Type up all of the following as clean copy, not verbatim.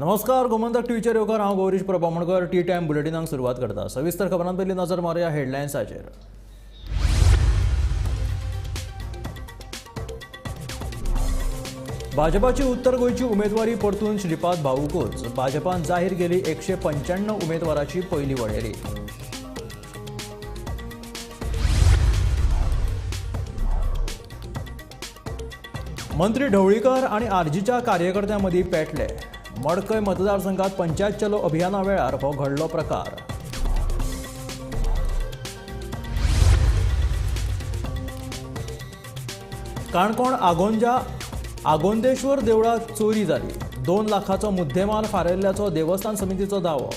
नमस्कार, गोमंतक टीव्हीचेर येवकार हांव गौरीश प्रभामणकर. टी टाइम बुलेटिनाक सुरवात करता. सविस्तर खबरां पयलीं नजर मारया हेडलायन्साचेर. भाजपाची उत्तर गोंयची उमेदवारी परतून श्रीपाद भाऊकूच. भाजपान जाहीर केली 195 उमेदवाराची पयली वळेरी. मंत्री ढवळीकर आणि आरजीच्या कार्यकर्त्यांमदी पेटले. मडकय मतदारसंघात पंचायत चलो अभियाना वेळार हो घडलो प्रकार. काणकोण आगोंदेश्वर देवळात चोरी जाली. 2 लाखाचो मुद्देमाल फारायल्ल्याचो देवस्थान समितीचो दावो.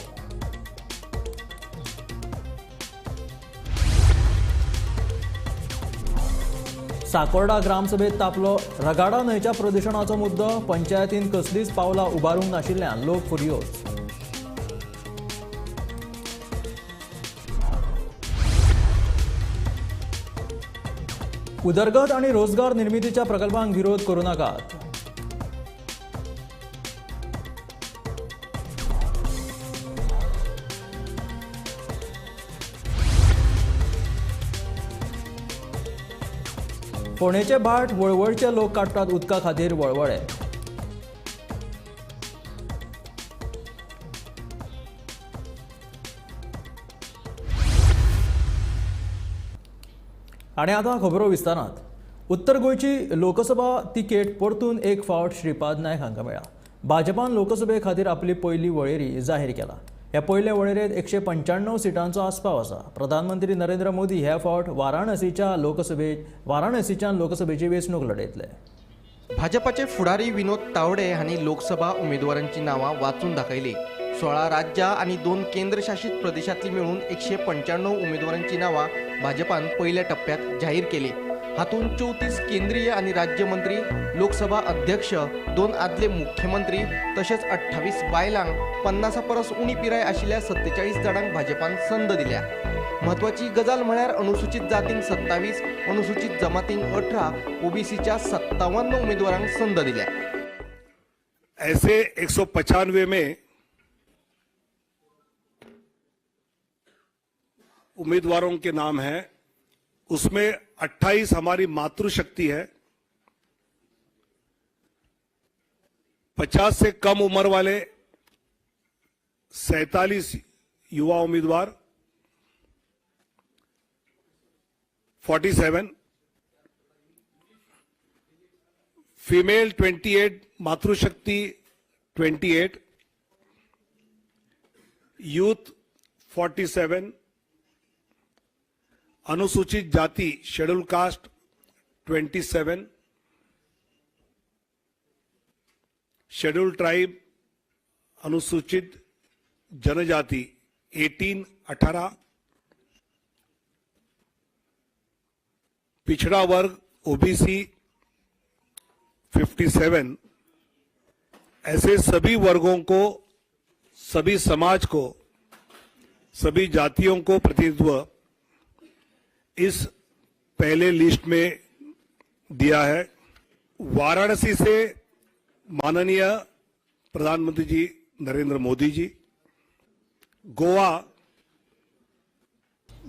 साकोर्डा ग्रामसभेत तापलो रगाडा न्हंयच्या प्रदुशणाचो मुद्दो. पंचायतीन कसलीच पावलां उबारूंक नाशिल्ल्यान लोक फुर्योज. उदरगत आणि रोजगार निर्मितीच्या प्रकल्पांक विरोध करू नाकात. फोंडेचे भाट वळवळचे लोक काडटात उदका खातीर वळवळे. आणि आता खबरो विस्तारांत. उत्तर गोंयची लोकसभा तिकेट परतून एक फावट श्रीपाद नायक हांकां मेळ्ळा. भाजपान लोकसभे खातीर आपली पयली वळेरी जाहीर केला. ह्या पयल्या वळेरेंत 195 सिटांचो आस्पाव आसा. प्रधानमंत्री नरेंद्र मोदी ह्या फावट वाराणसीच्यान लोकसभेची वेंचणूक लडयतले. भाजपाचे फुडारी विनोद तावडे हांणी लोकसभा उमेदवारांची नावां वाचून दाखयली. 16 राज्यां आणि 2 केंद्रशासित प्रदेशांतली मेळून 195 उमेदवारांची नावां भाजपान पयल्या टप्प्यात जाहीर केली. हातूंत 34 केंद्रीय आणि राज्य मंत्री, लोकसभा अध्यक्ष, 2 आदले मुख्यमंत्री तशेंच 28 बायलांक 50 परस उणी पिराय आशिल्ल्या 47 जाणांक भाजपान संद दिल्या. महत्वाची गजाल म्हळ्यार अनुसूचित जातींक 27, अनुसूचित जमातींक 18, ओबीसीच्या 57 उमेदवारांक संद दिल्या. ऐसे 195 में उम्मीदवारों के नाम हैं, उसमें 28 हमारी मातृशक्ति है, 50 से कम उम्र वाले 47 युवा उम्मीदवार, 47 फीमेल 28, मातृशक्ति 28, यूथ 47, अनुसूचित जाति शेड्यूल कास्ट 27, शेड्यूल ट्राइब अनुसूचित जनजाति 18, पिछड़ा वर्ग ओबीसी 57, ऐसे सभी वर्गों को, सभी समाज को, सभी जातियों को प्रतिनिधित्व इस पहले लिस्ट में दिया है. वाराणसी से माननीय प्रधानमंत्री ji Narendra Modi ji, Goa,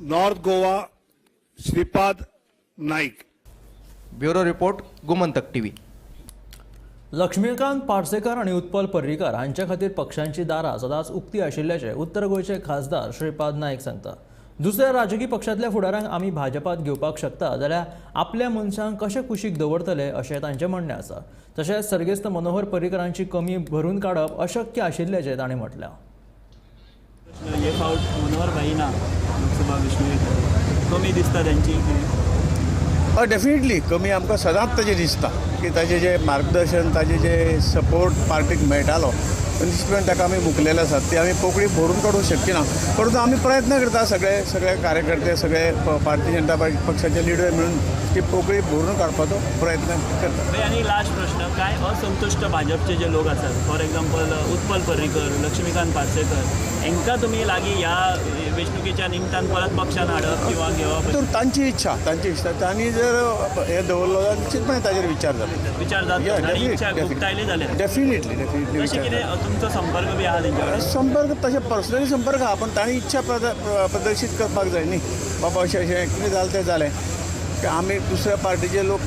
north Goa Shripad Naik. Bureau report, Gomantak TV. Laxmikant Parsekar आणि उत्पल पर्रीकर हांच्या खातीर पक्षांची दारां सदांच उक्ती आशिल्ल्याचे उत्तर गोंयचे खासदार श्रीपाद नायक सांगता. दुसऱ्या राजकीय पक्षांतल्या फुडाऱ्यांक आमी भाजपात घेवपाक शकता जाल्यार आपल्या मनशांक कशे कुशीक दवरतले अशें तांचें म्हणणें आसा. तशेंच सर्गेस्त मनोहर पर्रीकरांची कमी भरून काडप अशक्य आशिल्ल्याचें ताणें म्हटलें. हे फावट मनोहर भाई ना लोकसभा वेंचणुकेक कमी दिसता त्यांची. डेफिनेटली कमी आमकां सदांच ताजें दिसता की ताजें जें मार्गदर्शन, ताजें जें सपोर्ट पार्टीक मेळटालो निश्चितपणे ताका आमी मुखलेले आसात. ती आमी पोकळी भरून काडूंक शक्य ना. परंतु आमी प्रयत्न करता, सगळे कार्यकर्ते, सगळे भारतीय जनता पक्षाचे लिडर मिळून ती पोकळी भरून काडपाचो प्रयत्न करता. आणि लास्ट प्रश्न, काय असंतुष्ट भाजपचे जे लोक आसात, फॉर एक्झाम्पल उत्पल पर्रीकर, लक्ष्मीकांत पार्सेकर, हांकां तुमी लागीं ह्या वेंचणुकेच्या निमतान परत पक्षान हाडप किंवा घेवप तर तांची इच्छा तांणी जर हे दवरलो जाल्यार निश्चितपणे ताजेर विचार जातलो. विचार जाता आनी इच्छा गुप्तायली जाल्यार डेफिनेटली तशें विचार कितें तुमचो संपर्क बी आहा तेंच्या कडेन? संपर्क तशें पर्सनली संपर्क आहा पण तांणी इच्छा प्रदर्शीत करपाक जाय न्ही बाबा अशें कितें जालें तें जालें की आमी दुसऱ्या पार्टीचे लोक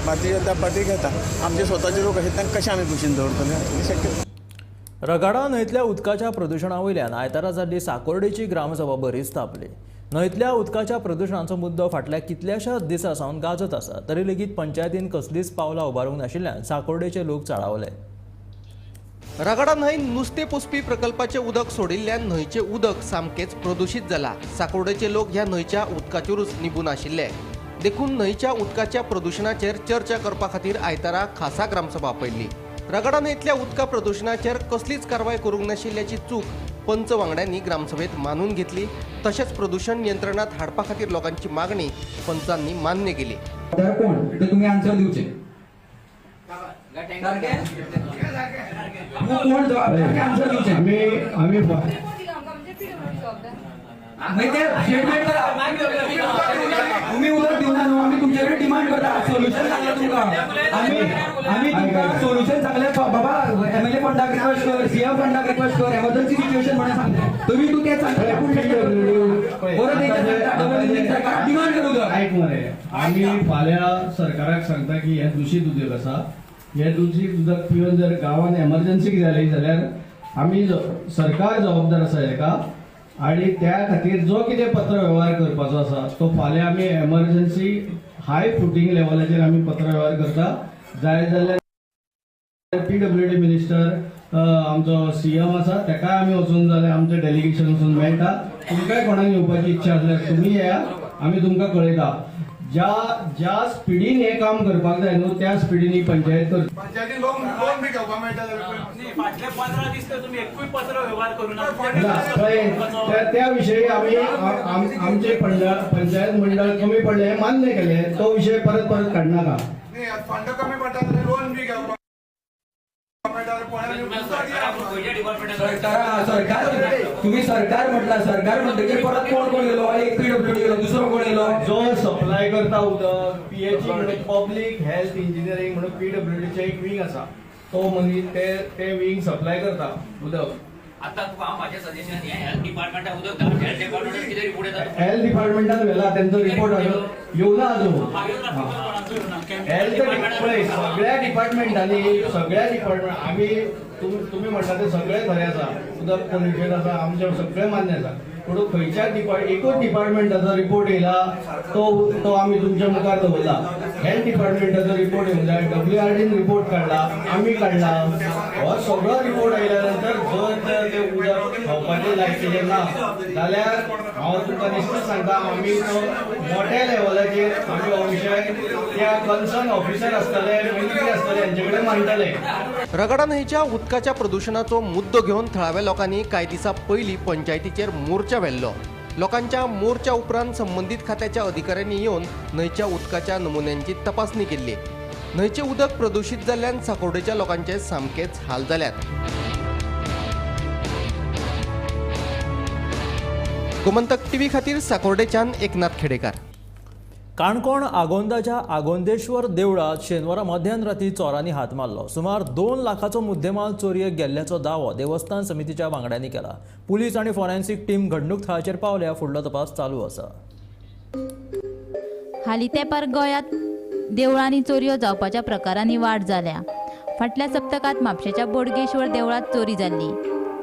भारतीय जनता पार्टी घेता आमचे स्वताचे लोक आसात तांकां कशें आमी कुशीन दवरतले हें शक्य ना. रगाडा न्हंयतल्या उदकाच्या प्रदुशणावयल्यान आयतारा जाल्ली साकोर्डेची ग्रामसभा बरीच तापली. न्हंयतल्या उदकाच्या प्रदुशणाचो मुद्दो फाटल्या कितल्याशाच दिसां सावन गाजत आसा तरी लेगीत पंचायतीन कसलीच पावलां उबारूंक नाशिल्ल्यान साकोर्डेचे लोक चाळावले. रगडा न्हंयत नुस्तें पोसपी प्रकल्पाचें उदक सोडिल्ल्यान न्हंयचें उदक सामकेंच प्रदूशीत जाला. साकोर्डेचे लोक ह्या न्हंयच्या उदकाचेरूच निबून आशिल्ले. देखून न्हंयच्या उदकाच्या प्रदूषणाचेर चर्चा करपा खातीर आयतारा खासा ग्रामसभा आपयल्ली. रगडा न्हंयतल्या उदका प्रदूषणाचेर कसलीच कारवाय करूंक नाशिल्ल्याची चूक पंच वांगड्यांनी ग्रामसभेत मानून घेतली. तशेंच प्रदूषण नियंत्रणात हाडपा खातीर लोकांची मागणी पंचांनी मान्य केली. कोण ते तुम्ही आन्सर दिवचे आन्सर दिवचे आम्ही तुम्ही उदक दिवना न्हू आम्ही तुमच्याकडे डिमांड करता सोल्युशन सांगला तुमकां आम्ही तुमकां सोल्युशन सांगले बाबा एमएलए फंडाक रिक्वेस्ट कर सीएम फंडाक रिक्वेस्ट कर एमर्जन्सी सिच्युएशन म्हणून सांगले तुम्ही तू ते सांगले परत डिमांड करू दो ऐक मरे आम्ही फाल्यां सरकाराक सांगता की हे दूषित उदक आसा हे दूषित उदक पिवन जर गांवांत एमर्जन्सी जाली जाल्यार आमी सरकार जबाबदार आसा हेका आणि त्या खातीर जो कितें पत्र व्यवहार करपाचो आसा तो फाल्यां आमी एमर्जन्सी हाय फुटींग लेवलाचेर आमी पत्र व्यवहार करता. जाय जाल्यार PWD मिनिस्टर आमचो सीएम आसा तेकाय आमी वचून जाल्यार आमचें डेलिगेशन वचून मेळटा. तुमकांय कोणाक येवपाची इच्छा आसल्यार तुमी येया आमी तुमकां कळयता. ज्या स्पिडीन हे काम करपाक जाय न्हू त्या स्पिडीन ही पंचायत करता. पंचायती लोन बी घेवपाक मेळटा फाटले 15 दीस तर तुम्ही एकूय पत्र व्यवहार करू ना. त्या विषयी आम्ही आमचे पंचायत मंडळ कमी पडले हे मान्य केले. तो विषय परत काढनाका. फंड कमी पडटा जाल्यार लोन बी घेवपाक सरकार तुम्ही सरकार म्हटला सरकार म्हणटकीर परत कोण गेलो एक PWD गेलो दुसरो कोण गेलो जो सप्लाय करता उदक PHE म्हणून पब्लीक हेल्थ इंजिनियरिंग म्हणून PWDचे एक विंग आसा तो मनीस ते विंग सप्लाय करता उदक. आता तुका माझ्या सजेशन हेल्थ डिपार्टमेंटाक उदक धाड हेल्थ डिपार्टमेंटाक कितें रिपोर्ट येता हेल्थ डिपार्टमेंटान व्हेला त्यांचो रिपोर्ट येवना अजून. हेल्थ पळय सगळ्या डिपार्टमेंट आम्ही तुम्ही म्हणटा ते सगळे खरे आसा उदक पोल्युशन आसा आमचे सगळे मान्य आसा पूण खंयच्या एकूच डिपार्टमेंटाचो रिपोर्ट येयला तो आमी तुमच्या मुखार दवरला. हेल्थ डिपार्टमेंटाचो रिपोर्ट येवंक जाय WRDन रिपोर्ट काडला आमी काडला. हो सगळो रिपोर्ट आयल्या नंतर जर ते उदक खावपाचें लायकीचें ना जाल्यार हांव तुमकां निश्चित सांगता आमी तो मोठ्या लेवलाचेर आमी हो विशय त्या कन्सर्न ऑफिसर आसतले मिनिस्ट्री आसतले हांचे कडेन मांडटले. रगडा न्हंयच्या उदकाच्या प्रदूषणाचो मुद्दो घेवन थळाव्या लोकांनी कांय दिसा पयलीं पंचायतीचेर मोर्चा व्हेल्लो. लोकांच्या मोर्चा उपरांत संबंधीत खात्याच्या अधिकाऱ्यांनी येवन न्हंयच्या उदकाच्या नमुन्यांची तपासणी केल्ली. न्हंयचें उदक प्रदूशीत जाल्ल्यान साकोर्डेच्या लोकांचे सामकेच हाल जाल्यात. गोमंतक टीव्ही खातीर साकोर्डेच्यान एकनाथ खेडेकार. काणकोण आगोंदाच्या आगोंदेश्वर देवळात शेनवारा मध्यराती चोरांनी हात मारलो. सुमार 2 लाखाचो मुद्देमाल चोरयेक गेल्ल्याचो दावो देवस्थान समितीच्या वांगड्यांनी केला. पुलीस आणि फॉरेन्सिक टीम घडणूक थळाचेर पावल्या. फुडलो तपास चालू आसा. हालीं तेंपार गोंयांत देवळांनी चोरयो जावपाच्या प्रकारांनी वाड जाल्या. फाटल्या सप्तकांत म्हापशेच्या बोडगेश्वर देवळात चोरी जाल्ली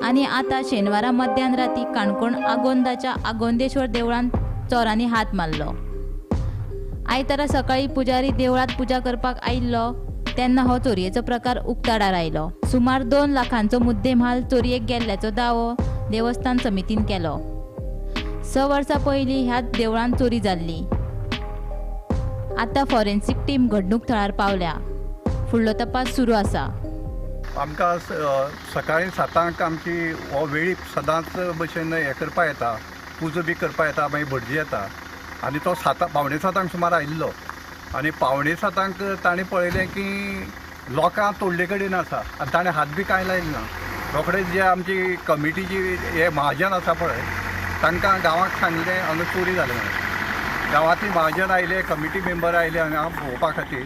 आनी आतां शेनवारा मध्यराती काणकोण आगोंदाच्या आगोंदेश्वर देवळांत चोरांनी हात मारलो. आयतारा सकाळी पुजारी देवळात पुजा करपाक आयिल्लो तेन्ना हो चोरयेचो प्रकार उक्ताडार आयलो. सुमार 2 लाखांचो मुद्देमाल चोरयेक गेल्ल्याचो दावो देवस्थान समितीन केलो. 6 वर्सां पयलीं ह्या देवळांत चोरी जाल्ली. आतां फॉरेन्सिक टीम घडणूक थळार पावल्या. फुडलो तपास सुरू आसा. आमकां सकाळीं 7 आमची हो वेळी सदांच भशेन हे करपा येता पुजो बी करपा येता मागीर भटजी येता आनी तो 7:45 सुमार आयिल्लो आनी 7:45 ताणें पळयलें की लोकां तोडले कडेन आसा आनी ताणें हात बी कांय लायले ना. रोखडेच जे आमची कमिटीची हे महाजन आसा पळय तांकां गांवाक सांगलें हांगा चोरी जालें म्हणून. गांवांतली महाजन आयले, कमिटी मेंबर आयले हांगा भोंवपा खातीर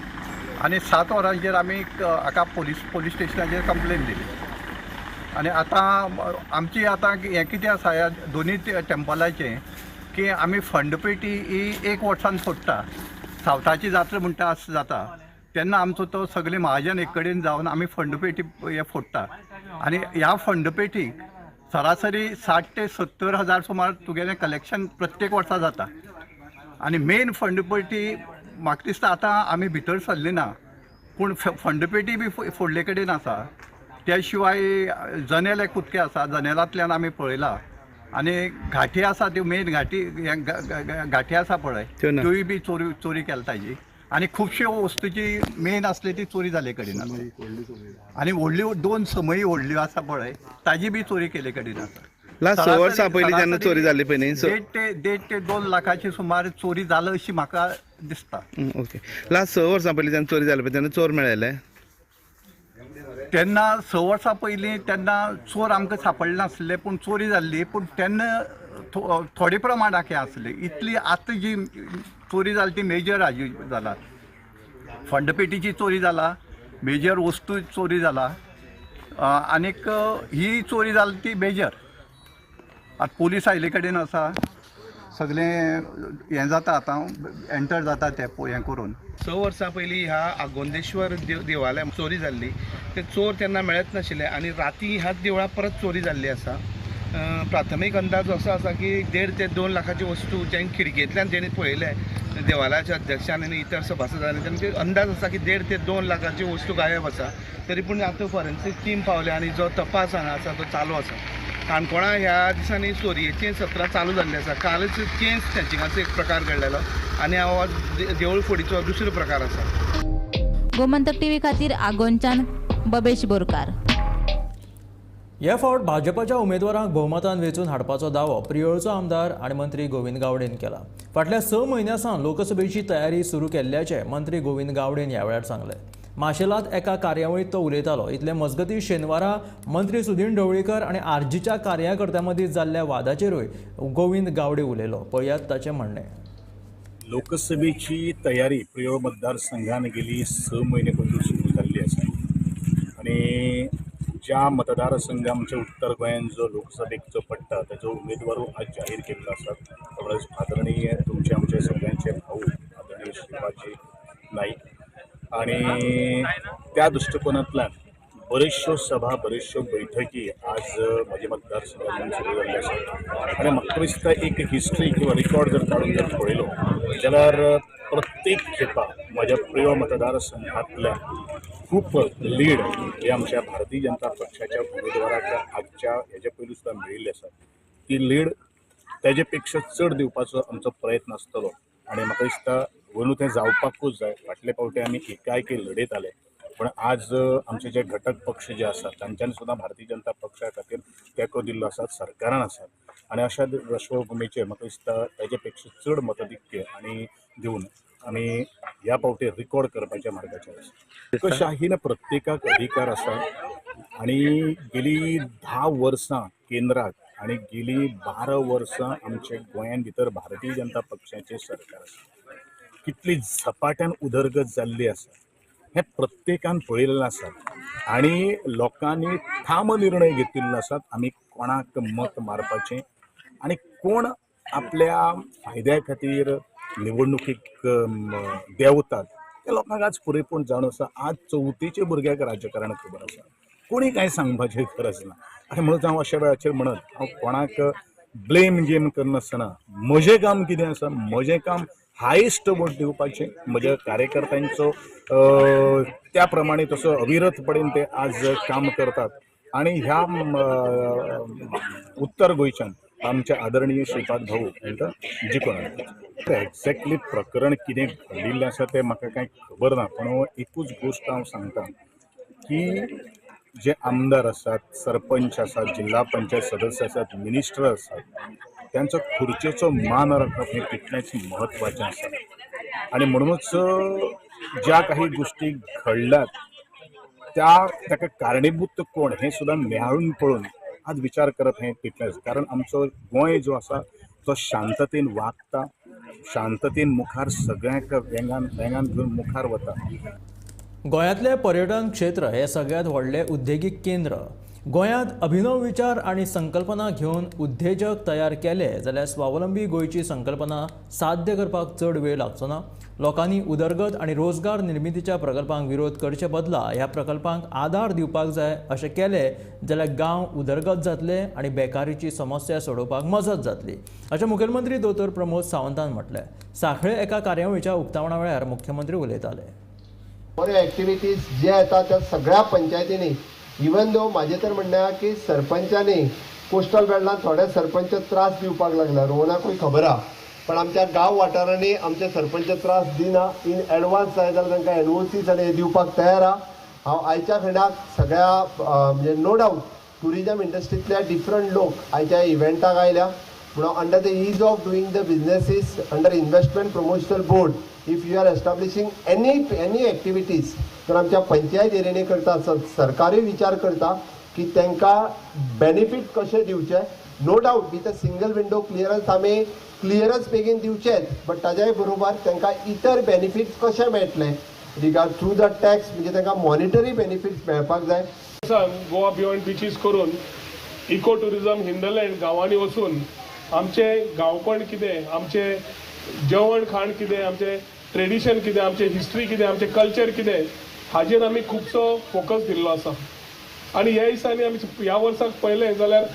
आनी 7 वरांचेर आमी हाका पोलीस स्टेशनाचेर कंप्लेन दिली. आनी आतां आमची आतां हें कितें आसा ह्या दोनी टेंपलाचें की आमी फंडपेटी ही 1 वर्सान फोडटा. सावथाची जात्रा म्हणटा जाता तेन्ना आमचो तो सगळे महाजन एक कडेन जावन आमी फंडपेटी हे फोडटा. आनी ह्या फंडपेटीक सरासरी 60 ते 70 हजार सुमार तुगेलें कलेक्शन प्रत्येक वर्सा जाता. आनी मेन फंडपेटी म्हाका दिसता आतां आमी भितर सरले ना, पूण फंडपेटी बी फोडले कडेन आसा. त्या शिवाय जनेल कुदके आसा, जनेलांतल्यान आमी पळयला. आनी घाटी आसा त्यो मेन घाटी आसा पळय त्योय बी चोरी केल्या ताजी. आनी खुबश्यो वस्तूची मेन आसली ती चोरी जाले कडेन आसा. आनी व्हडल्यो 2 समयी व्हडल्यो आसा पळय ताजी बी चोरी केले कडेन आसा. लास्ट 6 वर्सां पयलीं जेन्ना चोरी जाल्ली पळय न्ही, 1.5 ते 2 लाखाची सुमार चोरी जालो अशी म्हाका दिसता. ओके. लास्ट 6 वर्सां पयलीं जेन्ना चोरी जाली पळय तेन्ना चोर मेळ्ळे तेन्ना 6 वर्सां पयलीं तेन्ना चोर आमकां सापडले नासले, पूण चोरी जाल्ली. पूण तेन्ना थोडे प्रमाणाक हे आसले. इतली आतां जी चोरी जाली ती मेजर हाजी जाला. फंडपेटीची चोरी जाला, मेजर वस्तू चोरी जाला, आनीक ही चोरी जाली ती मेजर. आतां पोलीस आयले कडेन आसा, सगळें हें जाता आतां एंटर जाता ते हें करून. 6 वर्सां पयलीं ह्या आगोंदेश्वर देवालय चोरी जाल्ली. ते चोर तेन्ना मेळत नाशिल्ले आनी राती ह्याच देवळा परत चोरी जाल्ली आसा. प्राथमीक अंदाज असो आसा की 1.5 ते 2 लाखाची वस्तू जें खिडकेंतल्यान तेणी पळयले देवालयाच्या अध्यक्षान आनी इतर सभासदांनी, तेंचे अंदाज आसा की 1.5 ते 2 लाखाची वस्तू गायब आसा. तरी पूण आतां फॉरेन्सीक टीम पावल्या आनी जो तपास हांगा आसा तो चालू आसा. काणकोणा ह्या दिसांनी चोरयेचीं सत्रां चालू जाल्लीं आसा. कालच चेन स्नॅचिंगाचो एक प्रकार घडलेलो आनी हो देवूळ फोडीचो दुसरो प्रकार आसा. गोमंतक टीव्ही खातीर आगोंदच्यान बबेश बोरकार. ह्या फावट भाजपाच्या उमेदवारांक भोवमतान वेंचून हाडपाचो दावो प्रियोळचो आमदार आनी मंत्री गोविंद गावडेन केला. फाटल्या 6 म्हयन्यां सावन लोकसभेची तयारी सुरू केल्ल्याचें मंत्री गोविंद गावडेन ह्या वेळार सांगलें. माशेलांत एका कार्यावळीत तो उलयतालो. इतले मजगतीं शेनवारा मंत्री सुदीन ढवळीकर आनी आरजीच्या कार्यकर्त्यां मदीं जाल्ल्या वादाचेरूय गोविंद गावडे उलयलो. पळयात ताचें म्हणणें. लोकसभेची तयारी प्रियोळ मतदारसंघान गेली 6 म्हयने पयलीं सुरू जाल्ली आसा. आनी ज्या मतदारसंघ आमच्या उत्तर गोंयांत जो लोकसभेक जो पडटा ताचो उमेदवार आज जाहीर केल्लो आसा. त्यामुळे आदरणीय तुमचे आमचे सगळ्यांचे भाऊ आदरणीय श्रीपादजी नाईक. आणि त्या दृष्टिकोनांतल्यान बऱ्योचश्यो सभा बऱ्योचश्यो बैठकी आज म्हज्या मतदारसंघांत सुरू जाल्ल्यो आसात. आनी म्हाका दिसता एक हिस्ट्री किंवा रिकॉर्ड जर काडून जर पळयलो जाल्यार प्रत्येक खेपा म्हज्या प्रिय मतदारसंघांतल्यान खूब लीड हे आमच्या भारतीय जनता पक्षाच्या उमेदवाराक आजच्या हेच्या पयलीं सुद्दां मेळिल्ली आसा. ती लीड तेजे पेक्षा चड दिवपाचो आमचो प्रयत्न आसतलो. आनी म्हाका दिसता वरून तें जावपाकूच जाय. फाटले फावटी आमी एकाएकी लडयताले, पण आज आमचे जे घटक पक्ष जे आसात तांच्यांनी सुद्दां भारतीय जनता पक्षा खातीर तेंको दिल्लो आसा, सरकारान आसात. आनी अशा पार्श्वभुमीचेर म्हाका दिसता तेजे पेक्षा चड मतदिक्य आनी दिवन आमी ह्या फावटी रिकॉर्ड करपाच्या मार्गाचेर आसा. लोकशाहीन प्रत्येकाक अधिकार आसा आनी गेली 10 वर्सां केंद्राक आनी गेली 12 वर्सां आमच्या गोंयान भितर भारतीय जनता पक्षाचें सरकार आसा. कितली झपाट्यान उदरगत जाल्ली आसा हें प्रत्येकान पळयलेलें आसा. आनी लोकांनी ठाम निर्णय घेतिल्ले आसात आमी कोणाक मत मारपाचें आनी कोण आपल्या फायद्या खातीर निवडणुकीक देंवतात ते लोकांक आज पुरेपूर जाण आसा. आज 4थीच्या भुरग्याक राजकारण खबर आसा, कोणी कांय सांगपाची गरज ना. आनी म्हणून हांव अशा वेळाचेर म्हणत हांव कोणाक ब्लेम गेम करनासतना म्हजें काम कितें आसा, म्हजें काम हायेस्ट वोट दिवपाचें. म्हज्या कार्यकर्त्यांचो त्या प्रमाणे तसो अविरतपणेन ते आज काम करतात. आनी ह्या उत्तर गोंयच्यान आमचे आदरणीय श्रीपाद भाऊ हांकां जिखून हाडटा. एक्झॅक्टली प्रकरण कितें घडिल्लें आसा तें म्हाका कांय खबर ना, पूण एकूच गोश्ट हांव सांगता की जे आमदार आसात, सरपंच आसात, जिल्हा पंचायत सदस्य आसात, मिनिस्टर आसात, त्यांचो खुर्चेचो मान राखप हें तितलेंच म्हत्वाचें आसा. आनी म्हणूनच ज्या काही गोष्टी घडल्यात ताका कारणीभूत कोण हें सुद्दां निहाळून पळोवन आज विचार करप हें तितलेंच, कारण आमचो गोंय जो आसा तो शांततेन वागता, शांततेन मुखार सगळ्यांक वेगान घेवन मुखार वता. गोंयांतलें पर्यटन क्षेत्र हे सगळ्यांत व्हडलें उद्देगीक केंद्र. गोंयांत अभिनव विचार आनी संकल्पना घेवन उद्देजक तयार केले जाल्यार स्वावलंबी गोंयची संकल्पना साध्य करपाक चड वेळ लागचो ना. लोकांनी उदरगत आनी रोजगार निर्मितीच्या प्रकल्पांक विरोध करचे बदला ह्या प्रकल्पांक आदार दिवपाक जाय अशें केलें जाल्यार गांव उदरगत जातले आनी बेकारीची समस्या सोडोवपाक मजत जातली अशें मुखेलमंत्री दोतोर प्रमोद सावंतान म्हटलें. सांखळे एका कार्यावळीच्या उक्तावणा वेळार मुख्यमंत्री उलयताले. बऱ्यो एक्टिविटीज जे येतात त्या सगळ्या पंचायतींनी, इवन दो माझे तर म्हणणं की सरपंचांनी कोस्टल बेल्टांत थोडे सरपंच त्रास दिवपाक लागला, रोहनाकूय खबर आहा, पण आमच्या गांव वाठारांनी आमचे सरपंच त्रास दिना. इन एडवान्स जाय जाल्यार तांकां एनओसीज आनी हे दिवपाक तयार आहा. हांव आयच्या खंडाक सगळ्या म्हणजे नो डावट टुरिजम इंडस्ट्रींतल्या डिफरंट लोक आयच्या इव्हेंटाक आयल्या, म्हणून under the ease of doing the businesses under investment promotional board if you are establishing any activities तर आमच्या पंचायत एरियांनी करता सरकारूय विचार करता की तांकां बेनिफीट कशें दिवचे. No doubt with a single window clearance आमी क्लियरन्स बेगीन दिवचेच, बट ताज्याय बरोबर तांकां इतर बेनिफिट्स कशे मेळटले रिगार्ड थ्रू द टॅक्स, म्हणजे तांकां मॉनिटरी बेनिफिट्स मेळपाक जाय. गोवा बियॉन्ड बिचीस करून इको टुरिजम हिंदलँड गांवांनी वचून आमचें गांवपण कितें, आमचें जेवण खाण कितें, आमचें ट्रेडिशन कितें, आमचें हिस्ट्री कितें, आमचें कल्चर कितें, हाजेर आमी खुबसो फोकस दिल्लो आसा. आनी ह्या दिसांनी आमी ह्या वर्साक पळयलें जाल्यार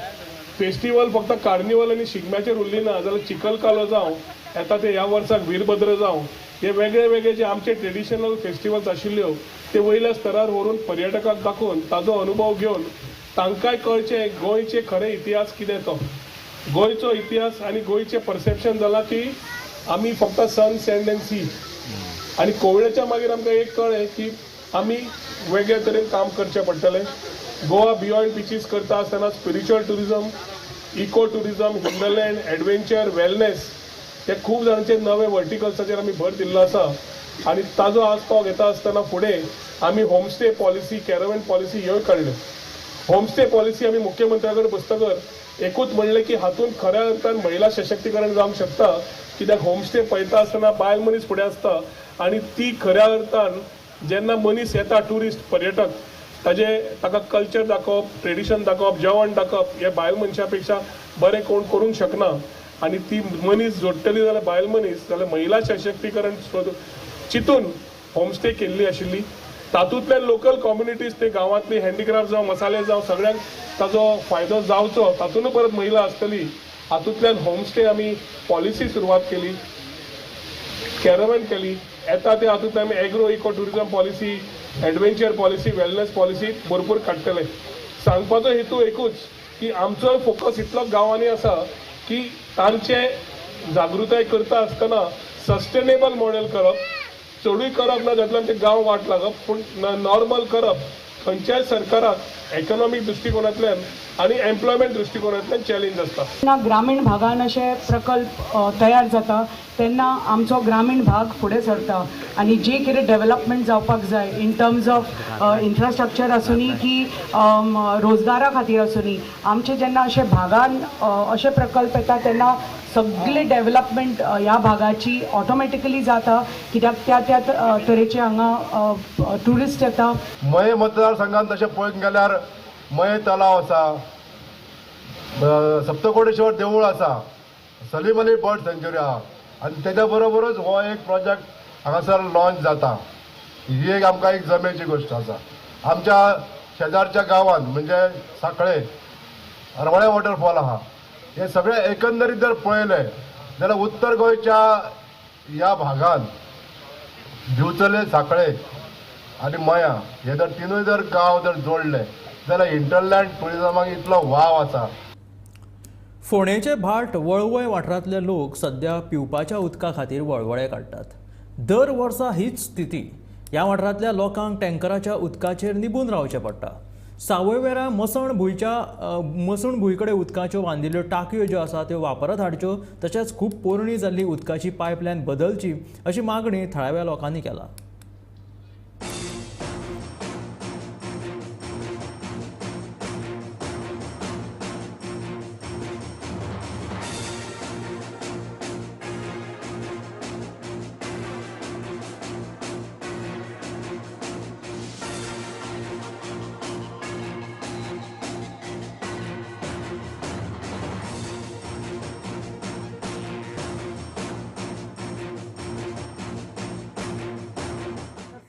फेस्टिवल फक्त कार्निवल आनी शिगम्याचेर उरली ना, जाल्यार चिखलकालो जावं येता ते ह्या वर्साक वीरभद्र जावं, हे वेगळे वेगळे जे आमचे ट्रेडिशनल फेस्टिवल्स आशिल्ल्यो ते वयल्या स्तरार व्हरून पर्यटकांक दाखोवन ताजो अनुभव घेवन तांकांय कळचें गोंयचे खरे इतिहास कितें तो. गोंयचो इतिहास आनी गोंयचें परसेप्शन जालां की आमी फक्त सन सँड एंड सी, आनी कोविडाच्या मागीर आमकां एक कळ्ळें की आमी वेगळे तरेन काम करचें पडटलें. गोवा बियॉन्ड बिचीस करता आसतना spiritual tourism, eco tourism, hinterland, adventure, wellness हे खूब जाणांचे नवे वर्टिकल्साचेर आमी भर दिल्लो आसा. आनी ताजो आस्पाव घेता आसतना फुडें आमी होमस्टे पॉलिसी, कॅरवेन पॉलिसी ह्योय काडल्यो. होमस्टे पॉलिसी आमी मुख्यमंत्र्या कडेन बसतकर एकूच म्हणलें की हातूंत खऱ्या अर्थान महिला सशक्तीकरण जावंक शकता, कित्याक होमस्टे पळयता आसतना बायल मनीस फुडें आसता आनी ती खऱ्या अर्थान जेन्ना मनीस येता टुरिस्ट पर्यटक ताका कल्चर दाखोवप, ट्रेडिशन दाखोवप, जेवण दाखोवप हे बायल मनशा पेक्षा बरें कोण करूंक शकना. आनी ती मनीस जोडटली जाल्यार बायल मनीस जाल्यार महिला सशक्तीकरण चिंतून होमस्टे केल्ली आशिल्ली. तातूंतल्यान लोकल कम्युनिटीज ते गांवांतली हँडीक्राफ्ट जावं मसाले जावं सगळ्यांक ताजो फायदो जावचो, तातूंत परत महिला आसतली. हातूंतल्यान होमस्टे आमी पॉलिसी सुरवात केली, कॅरवेन केली. येता ते हातूंतल्यान आमी agro eco tourism policy, adventure policy, wellness policy भरपूर काडटले. सांगपाचो हेतू एकूच की आमचो फोकस इतलो गांवांनी आसा की तांचे जागृताय करता आसतना सस्टेनेबल मॉडेल करप, चडूय करप ना जातल्यान ते गांव वाट लागप, पूण नॉर्मल करप खंयच्याय सरकाराक इकॉनॉमीक दृश्टिकोनांतल्यान आनी एम्प्लॉयमेंट दृश्टिकोनांतल्यान चॅलेंज आसता. जेन्ना ग्रामीण भागान अशे प्रकल्प तयार जाता तेन्ना आमचो ग्रामीण भाग फुडें सरता आनी जे कितें डेव्हलपमेंट जावपाक जाय इन टर्म्स ऑफ इन्फ्रास्ट्रक्चर आसूनी की रोजगारा खातीर आसूनी, आमचे जेन्ना अशे भागान अशे प्रकल्प येता तेन्ना सगळे डेव्हलपमेंट ह्या भागाची ऑटोमॅटिकली जाता, कित्याक त्या त्या तरेचे हांगा ट्युरिस्ट येता. मये मतदारसंघात तशें पळोवंक गेल्यार मये तलाव आसा, सप्तकोटेश्वर देवूळ आसा, सलीम अली बर्ड सँच्युरी आहा, आनी तेज्या बरोबरच हो एक प्रोजेक्ट हांगासर लॉन्च जाता. ही एक आमकां एक जमेची गोश्ट आसा. आमच्या शेजारच्या गांवांत म्हणजे सांखळे हरवळे वॉटरफॉल आहा, हे सगळे एकंदरीत जर पळयले जाल्यार उत्तर गोंयच्या ह्या भागांत दिवचले, सांखळे आनी मया हे जर तिनूय जर गांव जर जोडले जाल्यार इंटरलँड टुरिजमाक इतलो वाव आसा. फोंडेचे भाट वळवय वाठारांतले लोक सध्या पिवपाच्या उदका खातीर वळवळे काडटात. दर वर्सा हीच स्थिती. ह्या वाठारांतल्या लोकांक टँकराच्या उदकाचेर निबून रावचें पडटा. सावयवेरा मसण भूंय कडेन उदकाच्यो बांदिल्ल्यो टांकयो ज्यो आसा त्यो वापरात हाडच्यो, तशेंच खूब पोरणी जाल्ली उदकाची पायपलायन बदलची अशी मागणी थळाव्या लोकांनी केला.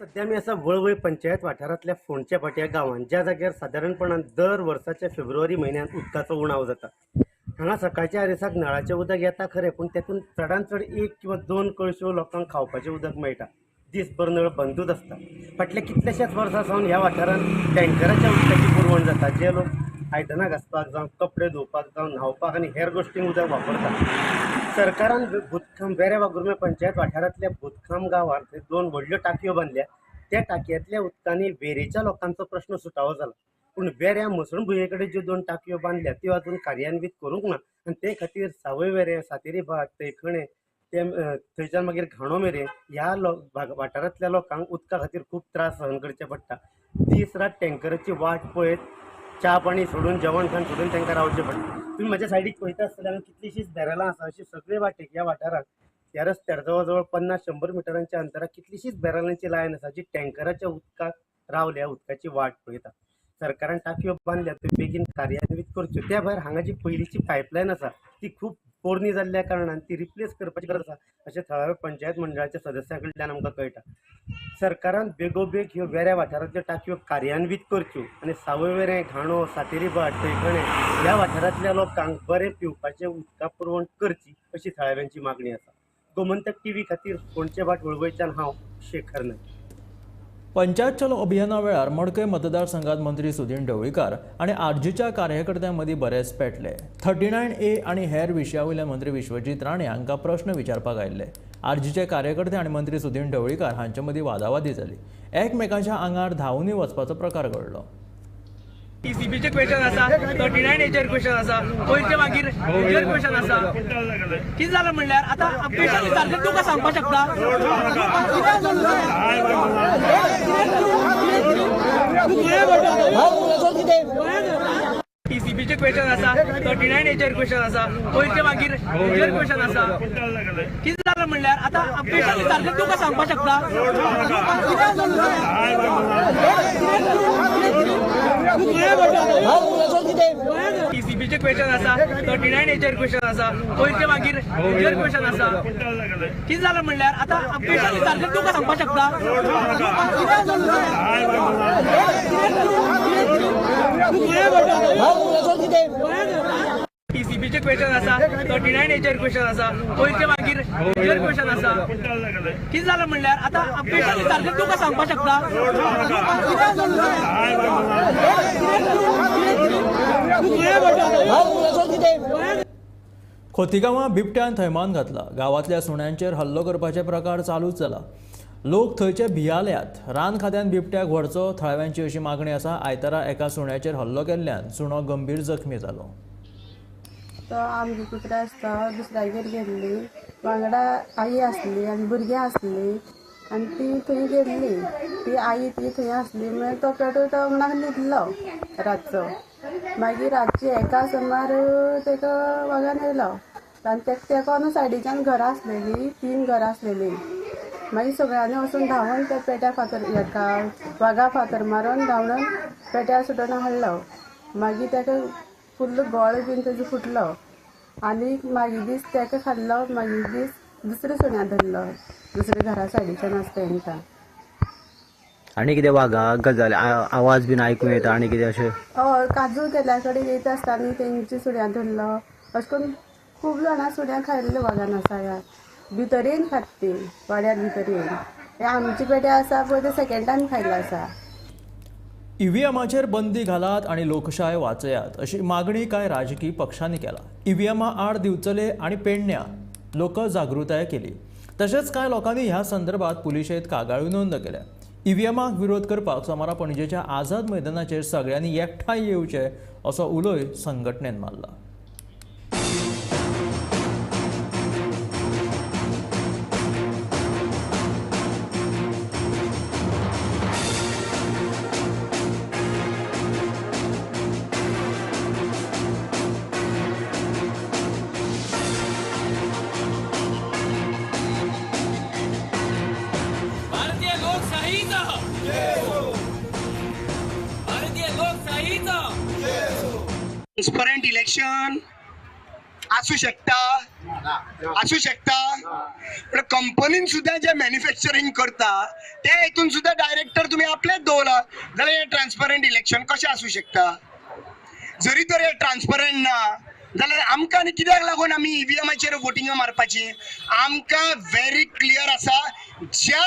सध्या मी असा वळवय पंचायत वाठारांतल्या फोंडच्या पाट्या गांवांत ज्या जाग्यार सादारणपणान दर वर्साच्या फेब्रुवारी म्हयन्यांत उदकाचो उणाव जाता हांगा सकाळच्या अरेसाक नळाचें उदक येता खरें पूण तेतून चडांत चड 1 किंवा 2 कळश्यो लोकांक खावपाचें उदक मेळटा दीसभर नळ बंदूच आसता फाटल्या कितलेशेच वर्सां सावन ह्या वाठारांत टँकराच्या उदकाची पुरवण जाता जे लोक आयदनां घासपाक जावं कपडे धुवपाक जावं न्हावपाक आनी हेर गोश्टींक उदक वापरतात सरकारान बुतखाम वेऱ्या वागुर्म्या पंचायत वाठारांतल्या बुतखाम गांवांत थंय 2 व्हडल्यो टाकयो बांदल्या त्या टाकयांतल्या उदकांनी वेरेच्या लोकांचो प्रश्न सुटावो जाला पूण वेऱ्या मसणभुंये कडेन ज्यो 2 टाकयो बांदल्या त्यो अजून कार्यान्वीत करूंक ना आनी ते खातीर सावय वेरें सातेरी भाट तैखणे ते थंयच्यान मागीर घाणो मेरेन ह्या वाठारांतल्या लोकांक उदका खातीर खूब त्रास सहन करचे पडटा दीस रात टँकराची वाट पळयत च्या पाणी सोडून जेवण खाण सोडून तांकां रावचें पडटा तुम्ही म्हाज्या सायडीक पळयता आसतले हांगा कितलीशींच बॅरलां आसा अशी सगळे वाटेक ह्या वाठारांत ह्या रस्त्यार जवळ जवळ 50-100 मिटरांच्या अंतराक कितलीशींच बॅरलांची लायन आसा जी टँकराच्या उदकाक रावल्या उदकाची वाट पळयता सरकारान टाकयो बांदल्या त्यो बेगीन कार्यान्वीत करच्यो त्या भायर हांगा जी पयलींची पायपलायन आसा ती खूब पोरणी जाल्ल्या कारणान ती रिप्लेस करपाची गरज आसा अशें थळाव्या पंचायत मंडळाच्या सदस्यां कडल्यान आमकां कळटा सरकारान बेगोबेग ह्यो वेऱ्या वाठारांतल्यो टाकयो कार्यान्वीत करच्यो आनी सावय वेरें घाणो सातेरी भाट तैखणे ह्या वाठारांतल्या लोकांक बरें पिवपाचें उदका पुरवण करची अशी थळाव्यांची मागणी आसा गोमंतक टीव्ही खातीर फोंडचे भाट वळवयच्यान हांव शेखर नायक पंचायत चलो अभियाना वेळार मडकय मतदारसंघात मंत्री सुदीन ढवळीकार आणि आरजीच्या कार्यकर्त्यांमदी बरेच पेटले 39A आणि हेर विशयावयल्यान मंत्री विश्वजीत राणे हांकां प्रश्न विचारपाक आयिल्ले आरजीचे कार्यकर्ते आणि मंत्री सुदीन ढवळीकार हांचे मदीं वादावादी जाली एकमेकांच्या आंगार धांवून वचपाचो प्रकार घडलो टीसीबीचे क्वेश्चन आसा 39Aचेर क्वेश्चन आसा पयरचे मागीर हेचेर क्वेश्चन आसा कितें जालें म्हणल्यार आतां पेशंट सारकें तुका सांगपाक शकता टीसीबीचे क्वेश्चन आसा 39Aचेर क्वेश्चन आसा पयरचे मागीर हेचेर क्वेश्चन आसा कितें जालें म्हणल्यार आतां पेशंट सारकें तुका सांगपाक शकता टीसीबीचे क्वेश्चन आसा 39Aचेर क्वेश्चन आसा पयरचे मागीर हेचेर क्वेश्चन आसा कितें जालें म्हणल्यार आतां पेशंट सारकें तुका सांगपाक शकता टीसीबीचे क्वेश्चन आसा 39Aचेर क्वेश्चन आसा पयरचे मागीर हेचेर क्वेश्चन आसा कितें जालें म्हणल्यार आतां पेशंट सारकें तुका सांगपाक शकता खोतीगांवां बिबट्यान थैमान घातला गांवांतल्या सुण्यांचेर हल्लो करपाचे प्रकार चालूच जाला लोक थंयचे भियाल्यात रान खात्यान बिबट्याक व्हरचो थळाव्यांची अशी मागणी आसा आयतारा एका सुण्याचेर हल्लो केल्ल्यान सुणो गंभीर जखमी जालो तो आमची कुत्रा आसता दुसऱ्यागेर गेल्ली वांगडा आई आसली आनी भुरगीं आसली आनी ती थंय गेल्ली ती आई ती थंय आसली मागीर तो पेटो तो अंगणाक न्हिदलो रातचो मागीर रातची 1 सुमार ताका वागान येयलो आनी तेका सायडीच्यान घरां आसलेली 3 घरां आसलेली मागीर सगळ्यांनी वचून धांवून त्या पेट्या फातर हेका वागा फातर मारून धांवून पेट्या सुटून हाडलो मागीर ताका फुल्ल गळ बीन तेजो फुटलो आनी मागीर दीस ताका खाल्लो मागीर दीस दुसऱ्या सुण्या धरलो दुसऱ्या घरा सायडीच्यान आसता तांकां आनी कितें वागा गजाली आवाज बीन आयकूं येता आनी कितें अशें हय काजू केल्या कडेन येता आसता आनी तेंची सुण्या धरलो अशें करून खूब जाणां सुण्या खायल्ले वागान आसा ह्या भितर येवन खात ती वाड्यार भितर येवन हे आमची पेट्या आसा पळय ते सेकंड टायम खायल्लो आसा ईव्हीएमाचेर बंदी घालात आणि लोकशाय वाचयात अशी मागणी काय राजकीय पक्षांनी केला ईव्हीएमा आड दिवचले आणि पेडण्या लोक जागृताय केली तशेंच कांय लोकांनी ह्या संदर्भात पुलिशेंत कागाळी नोंद केल्या ईव्हीएमाक विरोध करपाक सोमारा पणजेच्या आझाद मैदानाचेर सगळ्यांनी एकठांय येवचे असो उलोय संघटनेन मारला ट्रान्सपरंट इलेक्शन आसू शकता असू शकता पण कंपनीन सुद्धा जे मॅन्युफॅक्चरिंग करता त्या हेतून सुद्धा डायरेक्टर तुम्ही आपलेच दवरला जाल्यार हे ट्रान्सपरंट इलेक्शन कशें आसूं शकता. जरी तर हे ट्रान्सपरंट ना जाल्यार आमकां आनी कित्याक लागून आमी ईव्हीएमाचेर वोटिंग मारपाची. आमकां व्हेरी क्लियर आसा ज्या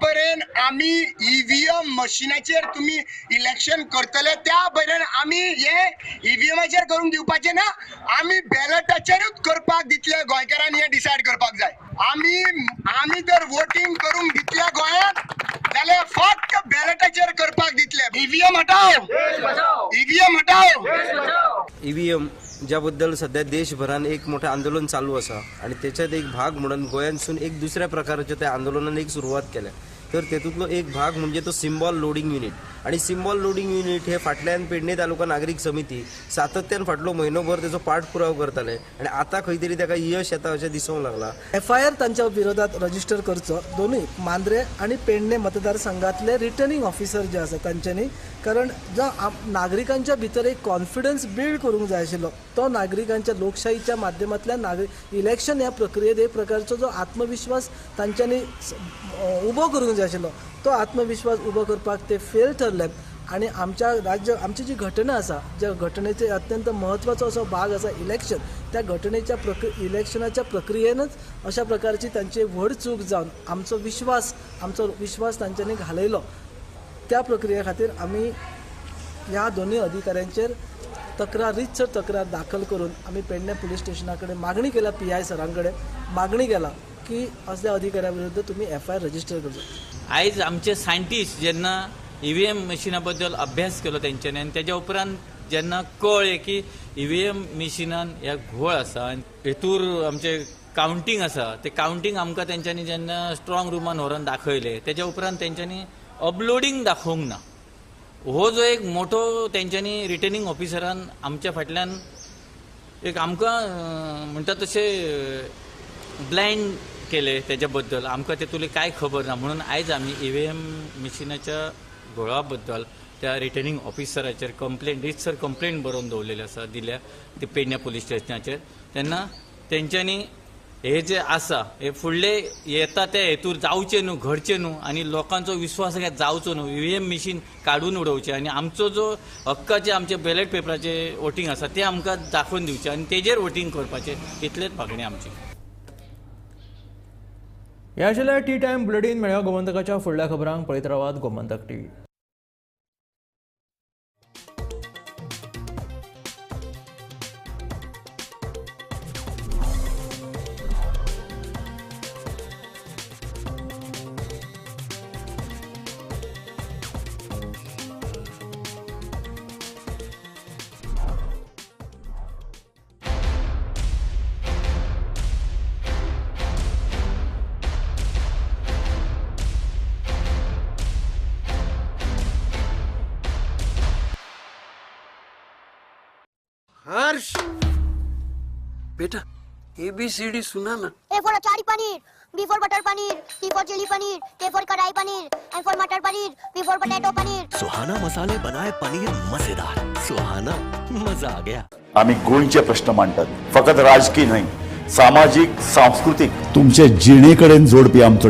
पर्यंत आमी ईव्हीएम मशिनाचेर तुम्ही इलेक्शन करतले त्या पर्यंत आमी हे ईव्हीएमाचेर करून दिवपाचे ना. आमी बॅलटाचेरूच करपाक दितले गोंयकारांनी हे डिसायड करपाक जाय. आमी जर वोटिंग करूंक दितल्या गोंयांत जाल्यार फक्त बॅलटाचेर करपाक दितले. ईव्हीएम हटाव, ईव्हीएम हटाव. ईव्हीएम ज्याबद्दल सध्या देशभरात एक मोठं आंदोलन चालू असा आणि त्याच्यात एक भाग म्हणून गोंयांतसून एक दुसऱ्या प्रकारच्या त्या आंदोलनाने एक सुरुवात केल्या. तर तेतूंतलो एक भाग म्हणजे तो सिम्बॉल लोडिंग युनिट. आणि सिम्बॉल लोडिंग युनिट हे फाटल्यान पेडणे तालुका नागरीक समिती सातत्यान फाटलो म्हयनोभर त्याचो पाठपुराव करताले आणि आता खंय तरी ताका यश येता अशें दिसूंक लागला. FIR तांच्या विरोधात रजिस्टर करचो दोन्ही मांद्रे आणि पेडणे मतदारसंघातले रिटर्निंग ऑफिसर जे आसा तांच्यांनी. कारण जो नागरिकांच्या भितर एक कॉन्फिडन्स बिल्ड करूंक जाय आशिल्लो तो नागरिकांच्या लोकशाहीच्या माध्यमांतल्यान इलेक्शन ह्या प्रक्रियेत एक प्रकारचो जो आत्मविश्वास तांच्यांनी उबो करूंक जाय आशिल्लो तो आत्मविश्वास उबो करपाक ते फेल ठरले. आणि आमची जी घटना आसा ज्या घटनेचे अत्यंत महत्वाचो असो भाग आसा इलेक्शन त्या घटनेच्या इलेक्शनाच्या प्रक्रियेनच अशा प्रकारची तांची व्हड चूक जावन आमचो विश्वास तांच्यांनी घालयलो. त्या प्रक्रिये खातीर आमी ह्या दोन्ही अधिकाऱ्यांचेर रीतसर तक्रार दाखल करून आमी पेडणे पुलीस स्टेशना कडेन मागणी केल्या. PI सरांकडे मागणी केला की असल्या अधिकाऱ्या विरुद्ध तुम्ही FIR रजिस्टर करचो. आयज आमचे सायंटिस्ट जेन्ना EVM मशिना बद्दल अभ्यास केलो तेंच्यांनी आनी तेज्या उपरांत जेन्ना कळ्ळें की EVM मशिनान ह्या घोळ आसा आनी हेतूर आमचे कावंटींग आसा ते कावंटींग आमकां तेंच्यांनी जेन्ना स्ट्रॉंग रूमान व्हरून दाखयले तेज्या उपरांत तेंच्यांनी अपलोडींग दाखोवंक ना. हो जो एक मोठो तेंच्यांनी रिटर्निंग ऑफिसरान आमच्या फाटल्यान एक आमकां म्हणटा तशें ब्लायंड केले तेज्या बद्दल आमकां तेतूंतली कांय खबर ना. म्हणून आयज आमी EVM मशिनाच्या घोळा बद्दल त्या रिटर्निंग ऑफिसराचेर रीतसर कंप्लेंट बरोवन दवरलेली आसा दिल्या ते पेडणे पुलीस स्टेशनाचेर. तेन्ना तेंच्यांनी हे जे आसा हे फुडले येता ते हेतूर जावचे न्हू घडचे न्हू आनी लोकांचो विश्वास जावचो न्हू. EVM मशीन काडून उडोवचे आनी आमचो जो हक्काचे आमचे बॅलेट पेपराचे वोटींग आसा ते आमकां दाखोवन दिवचे आनी तेजेर वोटींग करपाचें इतलेच मागणी आमची. ह्या आशिल्ल्या टी टायम बुलेटीन मेळ्या गोमंतकाच्या फुडल्या खबरांक पळयत रावात गोमंतक TV. हर्ष बेटा ABCD सुना ना. A for achari paneer, B for butter paneer, C for chili paneer, K for kadai paneer, M for matar paneer, P for potato paneer. Suhana मसाले बनाए पनीर मजेदार. सुहाना मजा आ गया. आम्ही गोंयचे प्रश्न मांडतात फकत राजकीय नाही सामाजिक सांस्कृतिक तुमच्या जिणेकडेन जोडपी आमचो